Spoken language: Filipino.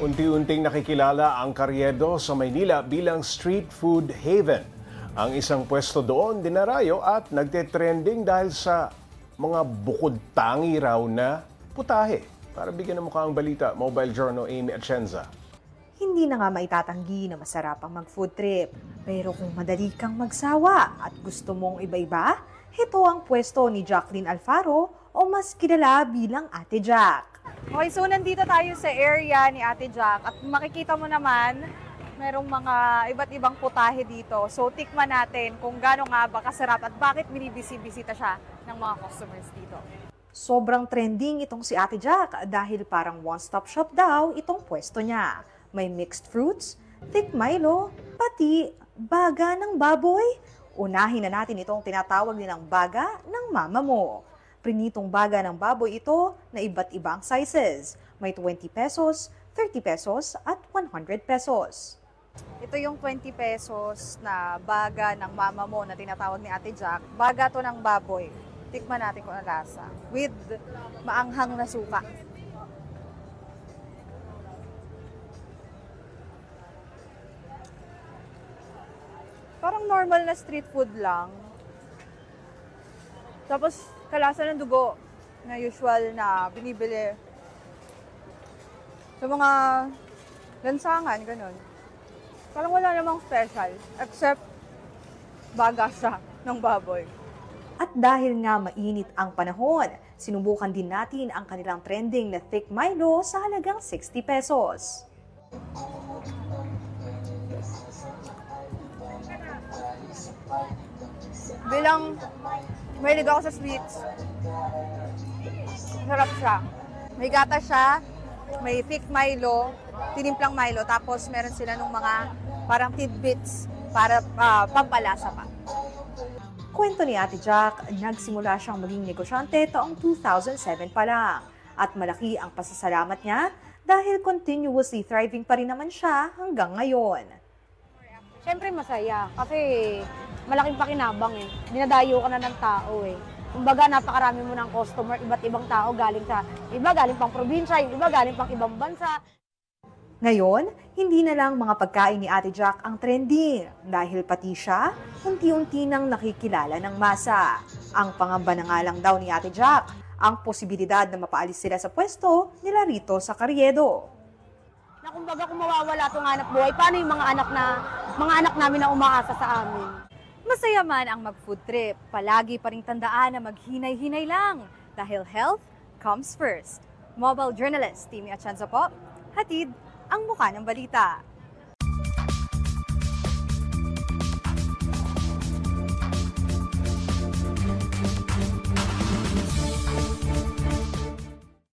Unti-unting nakikilala ang Carriedo sa Maynila bilang street food haven. Ang isang pwesto doon dinarayo at nagte-trending dahil sa mga bukod tangi raw na putahe. Para bigyan ng mukha ang balita, Mobile Journal Amy Atienza. Hindi na nga maitatanggi na masarap ang mag-food trip. Pero kung madali kang magsawa at gusto mong iba-iba, ito ang pwesto ni Jacqueline Alfaro o mas kilala bilang Ate Jack. Okay, so nandito tayo sa area ni Ate Jack at makikita mo naman, merong mga iba't ibang putahe dito. So tikman natin kung gaano nga ba kasarap at bakit binibisi-bisita siya ng mga customers dito. Sobrang trending itong si Ate Jack dahil parang one-stop shop daw itong pwesto niya. May mixed fruits, thick Milo, pati baga ng baboy. Unahin na natin itong tinatawag nilang baga ng mama mo. Prinitong baga ng baboy ito na iba't ibang sizes. May 20 pesos, 30 pesos at 100 pesos. Ito yung 20 pesos na baga ng mama mo na tinatawag ni Ate Jack. Baga to ng baboy. Tikman natin kung ang lasa. With maanghang na suka. Parang normal na street food lang. Tapos, kalasa ng dugo na usual na binibili sa mga lansangan, ganun. Parang wala namang special, except baga siya ng baboy. At dahil nga mainit ang panahon, sinubukan din natin ang kanilang trending na thick Milo sa halagang 60 pesos. Bilang mahilig ako sa sweets, sarap siya. May gata siya, may thick Milo, tinimplang Milo, tapos meron sila ng mga parang tidbits para pampalasa pa. Kwento ni Ate Jack, nagsimula siyang maging negosyante taong 2007 pa lang. At malaki ang pasasalamat niya dahil continuously thriving pa rin naman siya hanggang ngayon. Siyempre masaya kasi malaking pakinabang eh. Dinadayo ka na ng tao eh. Kumbaga napakarami mo ng customer, iba't ibang tao galing sa iba galing pang probinsya, yung iba galing pang ibang bansa. Ngayon, hindi na lang mga pagkain ni Ate Jack ang trending dahil pati siya unti-unti nang nakikilala ng masa. Ang pangamba na nga lang daw ni Ate Jack, ang posibilidad na mapaalis sila sa pwesto nila rito sa Carriedo. Na kumbaga kung mawawala itong hanap buhay, paano yung mga anak namin na umaasa sa amin? Masaya man ang mag-food trip, palagi pa ring tandaan na maghinay-hinay lang dahil health comes first. Mobile journalist Amy Atienza po, hatid ang mukha ng balita.